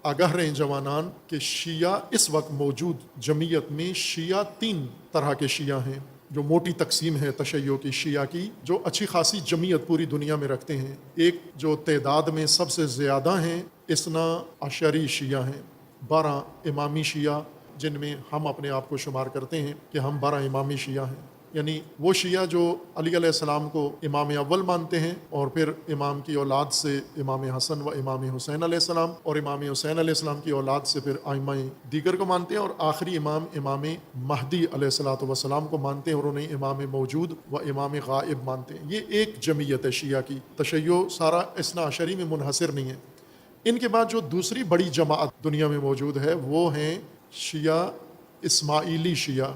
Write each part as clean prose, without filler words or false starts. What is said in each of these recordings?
آگاہ رہیں جوانان کہ شیعہ اس وقت موجود جمعیت میں شیعہ 3 طرح کے شیعہ ہیں، جو موٹی تقسیم ہے تشیع کی شیعہ کی، جو اچھی خاصی جمعیت پوری دنیا میں رکھتے ہیں۔ ایک جو تعداد میں سب سے زیادہ ہیں، اثنا عشری شیعہ ہیں، 12 امامی شیعہ، جن میں ہم اپنے آپ کو شمار کرتے ہیں کہ ہم 12 امامی شیعہ ہیں، یعنی وہ شیعہ جو علی علیہ السلام کو امام اول مانتے ہیں، اور پھر امام کی اولاد سے امام حسن و امام حسین علیہ السلام، اور امام حسین علیہ السلام کی اولاد سے پھر ائمہ دیگر کو مانتے ہیں، اور آخری امام مہدی علیہ السلام کو مانتے ہیں، اور انہیں امام موجود و امام غائب مانتے ہیں۔ یہ ایک جمعیت ہے شیعہ کی۔ تشیع سارا اثنا عشری میں منحصر نہیں ہے۔ ان کے بعد جو دوسری بڑی جماعت دنیا میں موجود ہے وہ ہیں شیعہ اسماعیلی شیعہ۔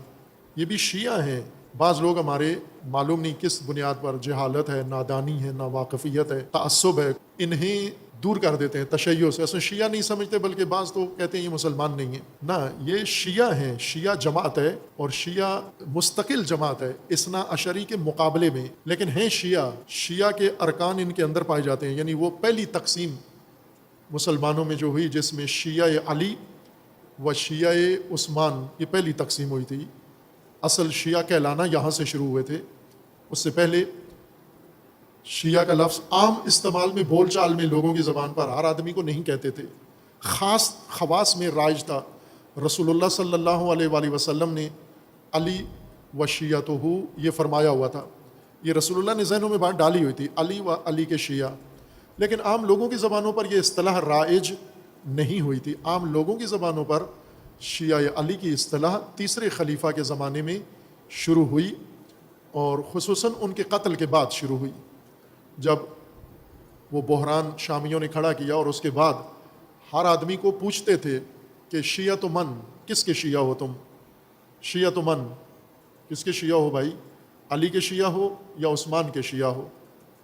یہ بھی شیعہ ہیں، بعض لوگ ہمارے معلوم نہیں کس بنیاد پر، جہالت ہے، نادانی ہے، ناواقفیت ہے، تعصب ہے، انہیں دور کر دیتے ہیں تشیع سے، اصلا شیعہ نہیں سمجھتے، بلکہ بعض تو کہتے ہیں یہ مسلمان نہیں ہیں۔ نہ، یہ شیعہ ہیں، شیعہ جماعت ہے، اور شیعہ مستقل جماعت ہے اثنا عشری کے مقابلے میں، لیکن ہیں شیعہ کے ارکان ان کے اندر پائے جاتے ہیں۔ یعنی وہ پہلی تقسیم مسلمانوں میں جو ہوئی، جس میں شیعہ علی و شیعہ عثمان، یہ پہلی تقسیم ہوئی تھی۔ اصل شیعہ کہلانا یہاں سے شروع ہوئے تھے، اس سے پہلے شیعہ کا لفظ عام استعمال میں، بول چال میں، لوگوں کی زبان پر ہر آدمی کو نہیں کہتے تھے، خواص میں رائج تھا۔ رسول اللہ صلی اللہ علیہ وآلہ وسلم نے علی و شیعتہ یہ فرمایا ہوا تھا، یہ رسول اللہ نے ذہنوں میں بات ڈالی ہوئی تھی، علی و علی کے شیعہ، لیکن عام لوگوں کی زبانوں پر یہ اصطلاح رائج نہیں ہوئی تھی۔ عام لوگوں کی زبانوں پر شیعہ علی کی اصطلاح تیسرے خلیفہ کے زمانے میں شروع ہوئی، اور خصوصاً ان کے قتل کے بعد شروع ہوئی، جب وہ بحران شامیوں نے کھڑا کیا، اور اس کے بعد ہر آدمی کو پوچھتے تھے کہ شیعہ من، کس کے شیعہ ہو تم؟ شیعہ من، کس کے شیعہ ہو بھائی؟ علی کے شیعہ ہو یا عثمان کے شیعہ ہو؟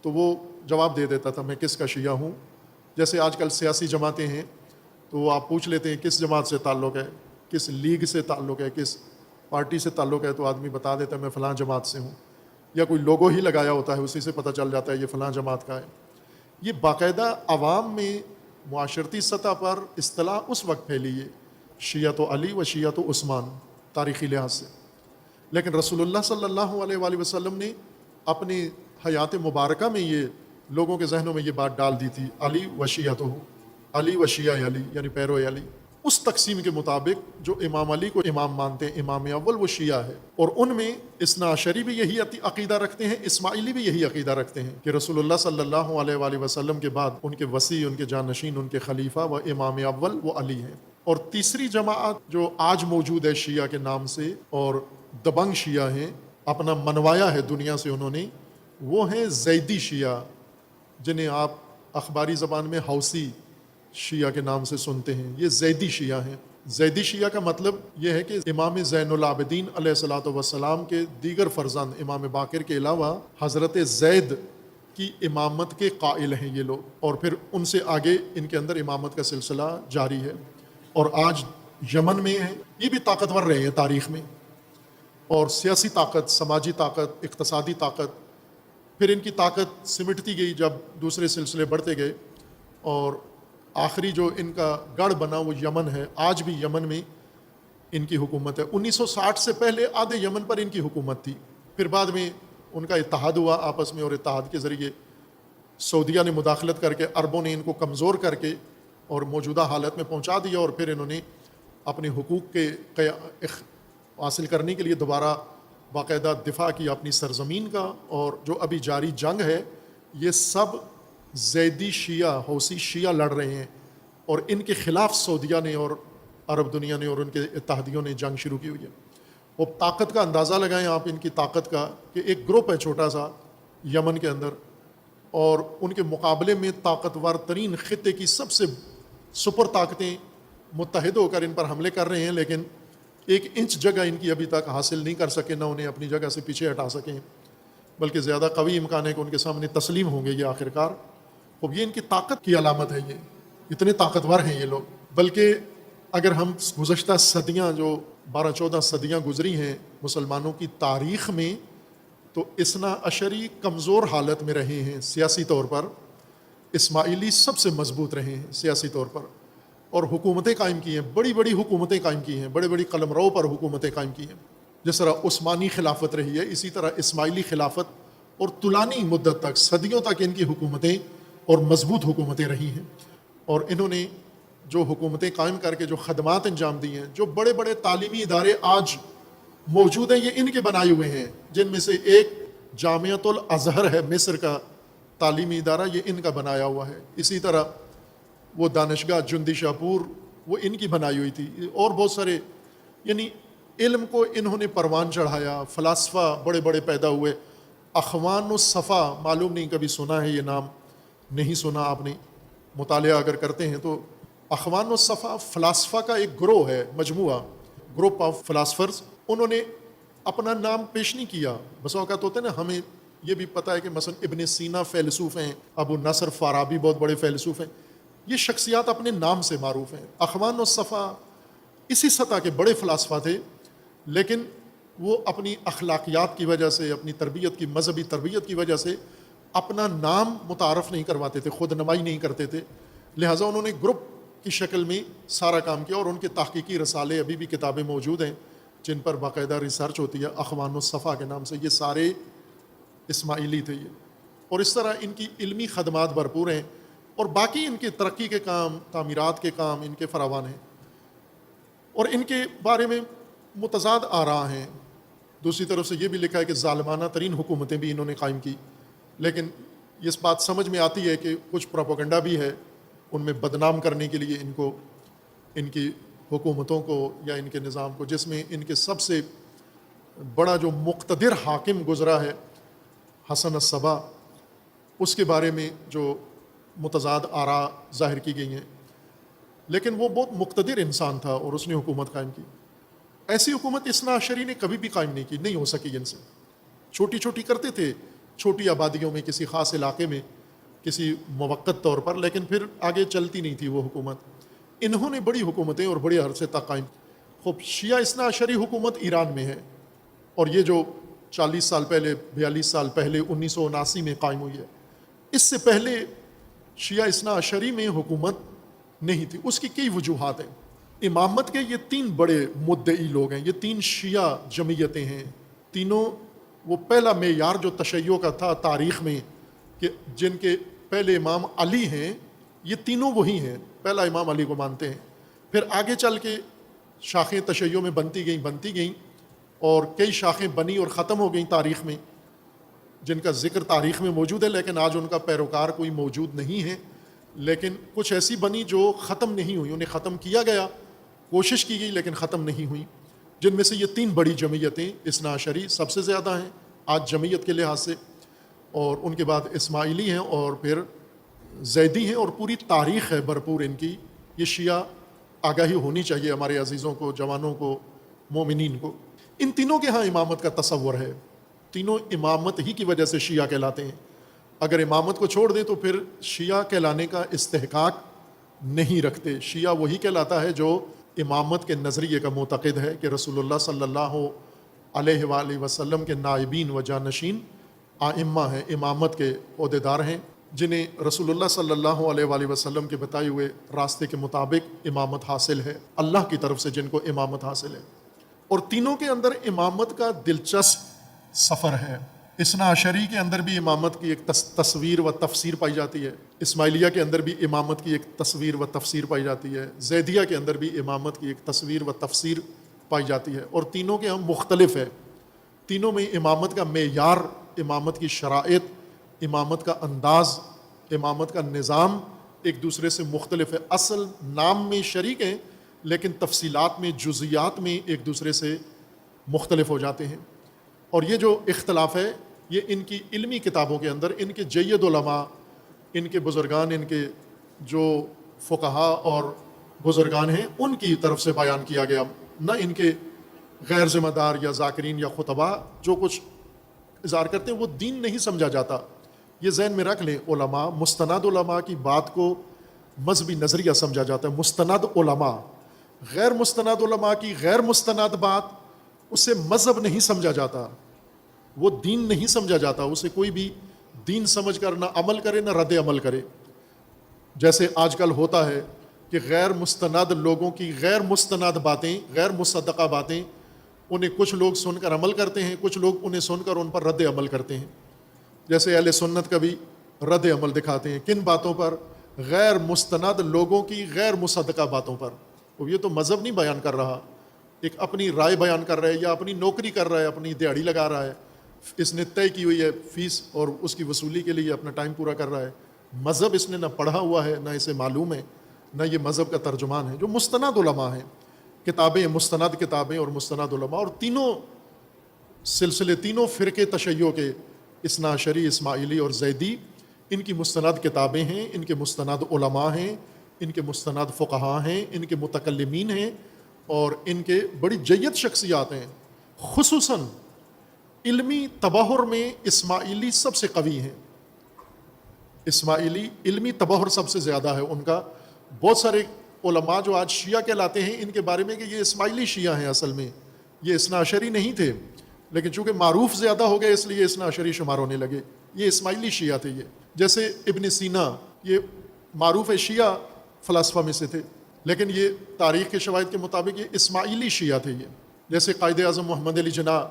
تو وہ جواب دے دیتا تھا میں کس کا شیعہ ہوں۔ جیسے آج کل سیاسی جماعتیں ہیں، تو آپ پوچھ لیتے ہیں کس جماعت سے تعلق ہے، کس لیگ سے تعلق ہے، کس پارٹی سے تعلق ہے، تو آدمی بتا دیتا ہے میں فلاں جماعت سے ہوں، یا کوئی لوگو ہی لگایا ہوتا ہے، اسی سے پتہ چل جاتا ہے یہ فلاں جماعت کا ہے۔ یہ باقاعدہ عوام میں معاشرتی سطح پر اصطلاح اس وقت پھیلی ہے، شیعہ علی و شیعہ عثمان، تاریخی لحاظ سے، لیکن رسول اللہ صلی اللہ علیہ وآلہ وسلم نے اپنی حیات مبارکہ میں یہ لوگوں کے ذہنوں میں یہ بات ڈال دی تھی، علی و شیعتہ، علی و شیعہ علی، یعنی پیرو علی۔ اس تقسیم کے مطابق جو امام علی کو امام مانتے ہیں، امام اول، وہ شیعہ ہے، اور ان میں اثنا عشری بھی یہی عقیدہ رکھتے ہیں، اسماعیلی بھی یہی عقیدہ رکھتے ہیں کہ رسول اللہ صلی اللہ علیہ وآلہ وسلم کے بعد ان کے وصی، ان کے جانشین، ان کے خلیفہ و امام اول وہ علی ہیں۔ اور تیسری جماعت جو آج موجود ہے شیعہ کے نام سے، اور دبنگ شیعہ ہیں، اپنا منوایا ہے دنیا سے انہوں نے، وہ ہیں زیدی شیعہ، جنہیں آپ اخباری زبان میں حوثی شیعہ کے نام سے سنتے ہیں۔ یہ زیدی شیعہ ہیں۔ زیدی شیعہ کا مطلب یہ ہے کہ امام زین العابدین علیہ الصلوۃ والسلام کے دیگر فرزند امام باقر کے علاوہ حضرت زید کی امامت کے قائل ہیں یہ لوگ، اور پھر ان سے آگے ان کے اندر امامت کا سلسلہ جاری ہے، اور آج یمن میں ہیں۔ یہ بھی طاقتور رہے ہیں تاریخ میں، اور سیاسی طاقت، سماجی طاقت، اقتصادی طاقت، پھر ان کی طاقت سمٹتی گئی جب دوسرے سلسلے بڑھتے گئے، اور آخری جو ان کا گڑھ بنا وہ یمن ہے۔ آج بھی یمن میں ان کی حکومت ہے۔ 1960 سے پہلے آدھے یمن پر ان کی حکومت تھی، پھر بعد میں ان کا اتحاد ہوا آپس میں، اور اتحاد کے ذریعے سعودیہ نے مداخلت کر کے، عربوں نے ان کو کمزور کر کے اور موجودہ حالت میں پہنچا دیا، اور پھر انہوں نے اپنے حقوق کے حاصل کرنے کے لیے دوبارہ باقاعدہ دفاع کی اپنی سرزمین کا۔ اور جو ابھی جاری جنگ ہے، یہ سب زیدی شیعہ، حوثی شیعہ لڑ رہے ہیں، اور ان کے خلاف سعودیہ نے اور عرب دنیا نے اور ان کے اتحادیوں نے جنگ شروع کی ہوئی ہے۔ وہ طاقت کا اندازہ لگائیں آپ ان کی طاقت کا، کہ ایک گروپ ہے چھوٹا سا یمن کے اندر، اور ان کے مقابلے میں طاقتور ترین خطے کی سب سے سپر طاقتیں متحد ہو کر ان پر حملے کر رہے ہیں، لیکن 1 انچ جگہ ان کی ابھی تک حاصل نہیں کر سکے، نہ انہیں اپنی جگہ سے پیچھے ہٹا سکیں، بلکہ زیادہ قوی امکان ہے کہ ان کے سامنے تسلیم ہوں گے یہ آخرکار۔ اب یہ ان کی طاقت کی علامت ہے، یہ اتنے طاقتور ہیں یہ لوگ۔ بلکہ اگر ہم گزشتہ صدیاں، جو 12-14 صدیاں گزری ہیں مسلمانوں کی تاریخ میں، تو اثنا عشری کمزور حالت میں رہے ہیں سیاسی طور پر، اسماعیلی سب سے مضبوط رہے ہیں سیاسی طور پر۔ اور حکومتیں قائم کی ہیں، بڑی بڑی حکومتیں قائم کی ہیں، بڑے بڑی قلمرو پر حکومتیں قائم کی ہیں. جس طرح عثمانی خلافت رہی ہے، اسی طرح اسماعیلی خلافت اور طولانی مدت تک، صدیوں تک ان کی حکومتیں اور مضبوط حکومتیں رہی ہیں. اور انہوں نے جو حکومتیں قائم کر کے جو خدمات انجام دی ہیں، جو بڑے بڑے تعلیمی ادارے آج موجود ہیں، یہ ان کے بنائے ہوئے ہیں، جن میں سے ایک جامعۃ الازہر ہے مصر کا تعلیمی ادارہ، یہ ان کا بنایا ہوا ہے. اسی طرح وہ دانشگاہ جندی شاپور وہ ان کی بنائی ہوئی تھی، اور بہت سارے، یعنی علم کو انہوں نے پروان چڑھایا. فلاسفہ بڑے بڑے پیدا ہوئے. اخوان الصفا، معلوم نہیں کبھی سنا ہے یہ نام، نہیں سنا آپ نے، مطالعہ اگر کرتے ہیں تو. اخوان الصفا فلاسفہ کا ایک گروہ ہے، مجموعہ، گروپ آف فلاسفرز. انہوں نے اپنا نام پیش نہیں کیا. بس اوقات ہوتے ہیں نا، ہمیں یہ بھی پتہ ہے کہ مثلا ابن سینا فیلسوف ہیں، ابو نصر فارابی بہت بڑے فیلسوف ہیں، یہ شخصیات اپنے نام سے معروف ہیں. اخوان الصفا اسی سطح کے بڑے فلاسفہ تھے، لیکن وہ اپنی اخلاقیات کی وجہ سے، اپنی تربیت کی، مذہبی تربیت کی وجہ سے اپنا نام متعارف نہیں کرواتے تھے، خود نمائی نہیں کرتے تھے. لہٰذا انہوں نے گروپ کی شکل میں سارا کام کیا، اور ان کے تحقیقی رسالے، ابھی بھی کتابیں موجود ہیں جن پر باقاعدہ ریسرچ ہوتی ہے اخوان الصفا کے نام سے. یہ سارے اسماعیلی تھے یہ. اور اس طرح ان کی علمی خدمات بھرپور ہیں، اور باقی ان کے ترقی کے کام، تعمیرات کے کام ان کے فراوان ہیں. اور ان کے بارے میں متضاد آراء ہیں. دوسری طرف سے یہ بھی لکھا ہے کہ ظالمانہ ترین حکومتیں بھی انہوں نے قائم کی، لیکن اس بات سمجھ میں آتی ہے کہ کچھ پروپیگنڈا بھی ہے ان میں بدنام کرنے کے لیے ان کو، ان کی حکومتوں کو یا ان کے نظام کو، جس میں ان کے سب سے بڑا جو مقتدر حاکم گزرا ہے حسن الصبا، اس کے بارے میں جو متضاد آراء ظاہر کی گئی ہیں. لیکن وہ بہت مقتدر انسان تھا اور اس نے حکومت قائم کی. ایسی حکومت اثنا عشری نے کبھی بھی قائم نہیں کی، نہیں ہو سکی ان سے. چھوٹی چھوٹی کرتے تھے، چھوٹی آبادیوں میں، کسی خاص علاقے میں، کسی موقت طور پر، لیکن پھر آگے چلتی نہیں تھی وہ حکومت. انہوں نے بڑی حکومتیں اور بڑے عرصے تک قائم. خوب شیعہ اثنا عشری حکومت ایران میں ہے، اور یہ جو 40 سال پہلے، 42 سال پہلے 1979 میں قائم ہوئی ہے. اس سے پہلے شیعہ اثنا عشری میں حکومت نہیں تھی. اس کی کئی وجوہات ہیں. امامت کے یہ 3 بڑے مدعی لوگ ہیں، یہ 3 شیعہ جمعیتیں ہیں. تینوں، وہ پہلا معیار جو تشیع کا تھا تاریخ میں، کہ جن کے پہلے امام علی ہیں، یہ تینوں وہی ہیں، پہلا امام علی کو مانتے ہیں. پھر آگے چل کے شاخیں تشیع میں بنتی گئیں، اور کئی شاخیں بنی اور ختم ہو گئیں تاریخ میں، جن کا ذکر تاریخ میں موجود ہے، لیکن آج ان کا پیروکار کوئی موجود نہیں ہے. لیکن کچھ ایسی بنی جو ختم نہیں ہوئی، انہیں ختم کیا گیا، کوشش کی گئی لیکن ختم نہیں ہوئی. جن میں سے یہ 3 بڑی جمعیتیں اثنا عشری سب سے زیادہ ہیں آج جمعیت کے لحاظ سے، اور ان کے بعد اسماعیلی ہیں، اور پھر زیدی ہیں، اور پوری تاریخ ہے بھرپور ان کی. یہ شیعہ آگاہی ہونی چاہیے ہمارے عزیزوں کو، جوانوں کو، مومنین کو. ان تینوں کے ہاں امامت کا تصور ہے. تینوں امامت ہی کی وجہ سے شیعہ کہلاتے ہیں. اگر امامت کو چھوڑ دیں تو پھر شیعہ کہلانے کا استحقاق نہیں رکھتے. شیعہ وہی کہلاتا ہے جو امامت کے نظریے کا معتقد ہے کہ رسول اللہ صلی اللہ علیہ وآلہ وسلم کے نائبین و جانشین آئمہ ہیں، امامت کے عہدیدار ہیں، جنہیں رسول اللہ صلی اللہ علیہ وآلہ وسلم کے بتائے ہوئے راستے کے مطابق امامت حاصل ہے، اللہ کی طرف سے جن کو امامت حاصل ہے. اور تینوں کے اندر امامت کا دلچسپ سفر ہے. اثنا عشری کے اندر بھی امامت کی ایک تصویر و تفسیر پائی جاتی ہے. اسماعیلیہ کے اندر بھی امامت کی ایک تصویر و تفسیر پائی جاتی ہے. زیدیہ کے اندر بھی امامت کی ایک تصویر و تفسیر پائی جاتی ہے. اور تینوں کے ہم مختلف ہے. تینوں میں امامت کا معیار، امامت کی شرائط، امامت کا انداز، امامت کا نظام ایک دوسرے سے مختلف ہے. اصل نام میں شریک ہیں لیکن تفصیلات میں، جزئیات میں ایک دوسرے سے مختلف ہو جاتے ہیں. اور یہ جو اختلاف ہے یہ ان کی علمی کتابوں کے اندر، ان کے جید علماء، ان کے بزرگان، ان کے جو فقہا اور بزرگان ہیں ان کی طرف سے بیان کیا گیا، نہ ان کے غیر ذمہ دار یا ذاکرین یا خطبہ جو کچھ اظہار کرتے ہیں وہ دین نہیں سمجھا جاتا. یہ ذہن میں رکھ لیں، علماء، مستند علماء کی بات کو مذہبی نظریہ سمجھا جاتا ہے. مستند علماء، غیر مستند علماء کی غیر مستند بات، اسے مذہب نہیں سمجھا جاتا، وہ دین نہیں سمجھا جاتا. اسے کوئی بھی دین سمجھ کر نہ عمل کرے نہ رد عمل کرے. جیسے آج کل ہوتا ہے کہ غیر مستند لوگوں کی غیر مستند باتیں، غیر مصدقہ باتیں، انہیں کچھ لوگ سن کر عمل کرتے ہیں، کچھ لوگ انہیں سن کر ان پر رد عمل کرتے ہیں. جیسے اہل سنت کا بھی رد عمل دکھاتے ہیں. کن باتوں پر؟ غیر مستند لوگوں کی غیر مصدقہ باتوں پر. تو یہ تو مذہب نہیں بیان کر رہا، ایک اپنی رائے بیان کر رہا ہے، یا اپنی نوکری کر رہا ہے، اپنی دیہڑی لگا رہا ہے، اس نے طے کی ہوئی ہے فیس اور اس کی وصولی کے لیے اپنا ٹائم پورا کر رہا ہے. مذہب اس نے نہ پڑھا ہوا ہے، نہ اسے معلوم ہے، نہ یہ مذہب کا ترجمان ہے. جو مستند علماء ہیں، کتابیں، مستند کتابیں اور مستند علماء، اور تینوں سلسلے، تینوں فرقے تشیع کے، اثنا عشری، اسماعیلی اور زیدی، ان کی مستند کتابیں ہیں، ان کے مستند علماء ہیں، ان کے مستند فقہاء ہیں، ان کے متکلمین ہیں، اور ان کے بڑی جید شخصیات ہیں. خصوصاً علمی تبحر میں اسماعیلی سب سے قوی ہیں. اسماعیلی علمی تبحر سب سے زیادہ ہے ان کا. بہت سارے علماء جو آج شیعہ کہلاتے ہیں، ان کے بارے میں کہ یہ اسماعیلی شیعہ ہیں، اصل میں یہ اثنا عشری نہیں تھے، لیکن چونکہ معروف زیادہ ہو گئے اس لیے اثنا عشری شمار ہونے لگے. یہ اسماعیلی شیعہ تھے. یہ جیسے ابن سینا، یہ معروف شیعہ فلاسفہ میں سے تھے، لیکن یہ تاریخ کے شواہد کے مطابق یہ اسماعیلی شیعہ تھے. یہ جیسے قائد اعظم محمد علی جناح،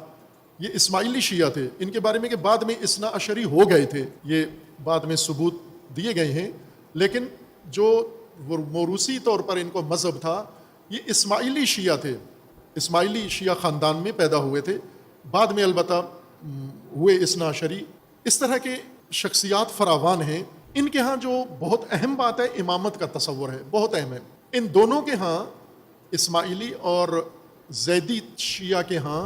یہ اسماعیلی شیعہ تھے. ان کے بارے میں کہ بعد میں اثنا عشری ہو گئے تھے، یہ بعد میں ثبوت دیے گئے ہیں، لیکن جو موروثی طور پر ان کو مذہب تھا، یہ اسماعیلی شیعہ تھے. اسماعیلی شیعہ خاندان میں پیدا ہوئے تھے، بعد میں البتہ ہوئے اثنا عشری. اس طرح کے شخصیات فراوان ہیں. ان کے ہاں جو بہت اہم بات ہے، امامت کا تصور ہے، بہت اہم ہے. ان دونوں کے ہاں، اسماعیلی اور زیدی شیعہ کے ہاں،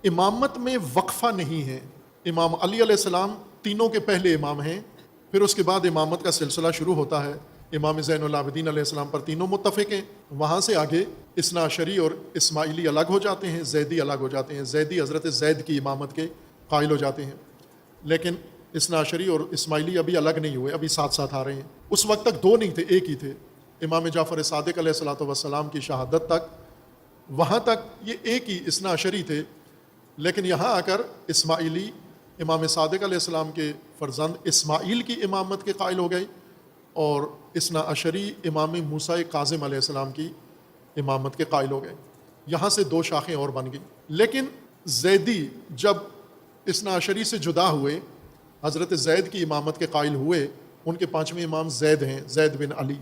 امامت میں وقفہ نہیں ہے. امام علی علیہ السلام تینوں کے پہلے امام ہیں، پھر اس کے بعد امامت کا سلسلہ شروع ہوتا ہے. امام زین العابدین علیہ السلام پر تینوں متفق ہیں. وہاں سے آگے اثنا عشری اور اسماعیلی الگ ہو جاتے ہیں، زیدی الگ ہو جاتے ہیں. زیدی حضرت زید کی امامت کے قائل ہو جاتے ہیں، لیکن اثنا عشری اور اسماعیلی ابھی الگ نہیں ہوئے، ابھی ساتھ ساتھ آ رہے ہیں. اس وقت تک دو نہیں تھے، ایک ہی تھے. امام جعفر صادق علیہ الصلوۃ والسلام کی شہادت تک، وہاں تک یہ ایک ہی اثنا عشری تھے. لیکن یہاں آ کر اسماعیلی امام صادق علیہ السلام کے فرزند اسماعیل کی امامت کے قائل ہو گئے، اور اثنا عشری امام موسیٰ کاظم علیہ السلام کی امامت کے قائل ہو گئے. یہاں سے دو شاخیں اور بن گئیں. لیکن زیدی جب اثنا عشری سے جدا ہوئے، حضرت زید کی امامت کے قائل ہوئے. ان کے پانچویں امام زید ہیں، زید بن علی.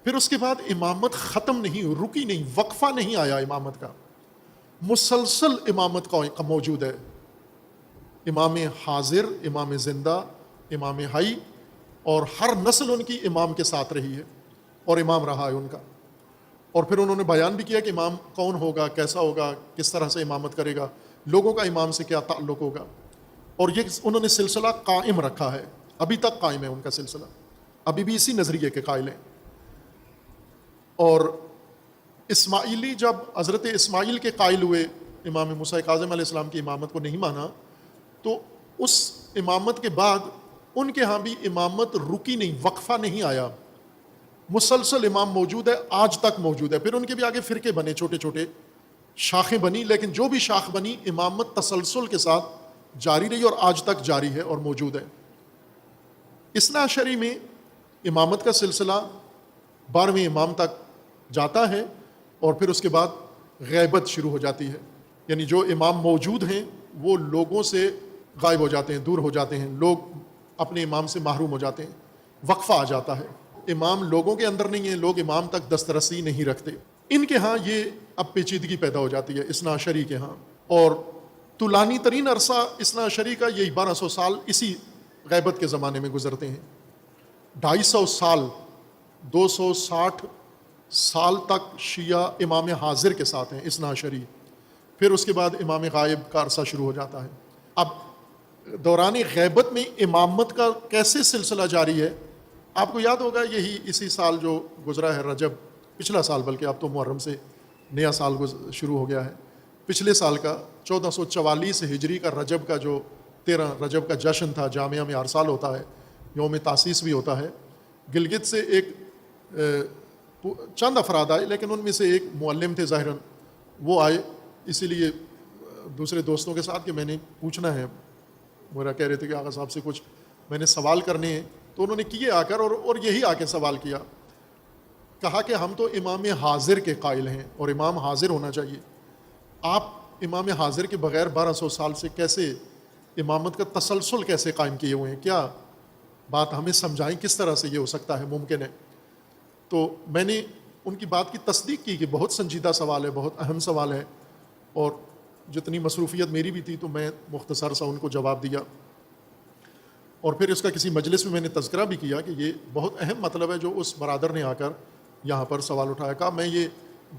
پھر اس کے بعد امامت ختم نہیں، رکی نہیں، وقفہ نہیں آیا امامت کا، مسلسل امامت کا موجود ہے. امام حاضر، امام زندہ، امام حی، اور ہر نسل ان کی امام کے ساتھ رہی ہے اور امام رہا ہے ان کا. اور پھر انہوں نے بیان بھی کیا کہ امام کون ہوگا، کیسا ہوگا، کس طرح سے امامت کرے گا، لوگوں کا امام سے کیا تعلق ہوگا. اور یہ انہوں نے سلسلہ قائم رکھا ہے، ابھی تک قائم ہے ان کا سلسلہ، ابھی بھی اسی نظریے کے قائل ہیں. اور اسماعیلی جب حضرت اسماعیل کے قائل ہوئے، امام موسیٰ کاظم علیہ السلام کی امامت کو نہیں مانا، تو اس امامت کے بعد ان کے ہاں بھی امامت رکی نہیں، وقفہ نہیں آیا، مسلسل امام موجود ہے، آج تک موجود ہے. پھر ان کے بھی آگے فرقے بنے، چھوٹے چھوٹے شاخیں بنی، لیکن جو بھی شاخ بنی امامت تسلسل کے ساتھ جاری رہی اور آج تک جاری ہے اور موجود ہے. اثنا عشری میں امامت کا سلسلہ 12ویں امام تک جاتا ہے، اور پھر اس کے بعد غیبت شروع ہو جاتی ہے. یعنی جو امام موجود ہیں وہ لوگوں سے غائب ہو جاتے ہیں، دور ہو جاتے ہیں، لوگ اپنے امام سے محروم ہو جاتے ہیں، وقفہ آ جاتا ہے. امام لوگوں کے اندر نہیں ہے، لوگ امام تک دسترسی نہیں رکھتے. ان کے ہاں یہ اب پیچیدگی پیدا ہو جاتی ہے اثنا عشری کے ہاں. اور طولانی ترین عرصہ اثنا عشری کا یہی 1200 سال اسی غیبت کے زمانے میں گزرتے ہیں. 250 سال، 260 سال تک شیعہ امام حاضر کے ساتھ ہیں اثنا عشری. پھر اس کے بعد امام غائب کا عرصہ شروع ہو جاتا ہے. اب دوران غیبت میں امامت کا کیسے سلسلہ جاری ہے؟ آپ کو یاد ہوگا یہی اسی سال جو گزرا ہے رجب، پچھلا سال، بلکہ اب تو محرم سے نیا سال شروع ہو گیا ہے. پچھلے سال کا 1444 ہجری کا رجب کا جو 13 رجب کا جشن تھا، جامعہ میں ہر سال ہوتا ہے، یوم تاسیس بھی ہوتا ہے. گلگت سے ایک چند افراد آئے، لیکن ان میں سے ایک معلم تھے ظاہراً، وہ آئے اسی لیے دوسرے دوستوں کے ساتھ کہ میں نے پوچھنا ہے، میرا کہہ رہے تھے کہ آغا صاحب سے کچھ میں نے سوال کرنے ہیں، تو انہوں نے کیے آ کر، اور یہی آ کے سوال کیا. کہا کہ ہم تو امام حاضر کے قائل ہیں اور امام حاضر ہونا چاہیے. آپ امام حاضر کے بغیر 1200 سال سے کیسے امامت کا تسلسل کیسے قائم کیے ہوئے ہیں؟ کیا بات ہمیں سمجھائیں کس طرح سے یہ ہو سکتا ہے، ممکن ہے؟ تو میں نے ان کی بات کی تصدیق کی کہ بہت سنجیدہ سوال ہے، بہت اہم سوال ہے، اور جتنی مصروفیت میری بھی تھی تو میں مختصر سا ان کو جواب دیا. اور پھر اس کا کسی مجلس میں میں نے تذکرہ بھی کیا کہ یہ بہت اہم مطلب ہے جو اس برادر نے آ کر یہاں پر سوال اٹھایا. کہا میں یہ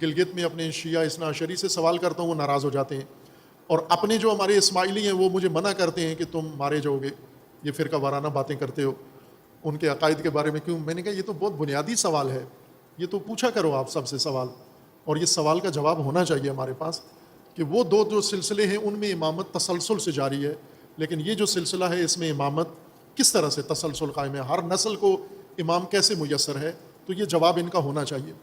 گلگت میں اپنے شیعہ اثنا عشری سے سوال کرتا ہوں، وہ ناراض ہو جاتے ہیں، اور اپنے جو ہمارے اسماعیلی ہیں وہ مجھے منع کرتے ہیں کہ تم مارے جاؤ گے، یہ فرقہ وارانہ باتیں کرتے ہو ان کے عقائد کے بارے میں. کیوں؟ میں نے کہا یہ تو بہت بنیادی سوال ہے، یہ تو پوچھا کرو آپ سب سے سوال، اور یہ سوال کا جواب ہونا چاہیے ہمارے پاس کہ وہ دو جو سلسلے ہیں ان میں امامت تسلسل سے جاری ہے، لیکن یہ جو سلسلہ ہے اس میں امامت کس طرح سے تسلسل قائم ہے، ہر نسل کو امام کیسے میسر ہے، تو یہ جواب ان کا ہونا چاہیے.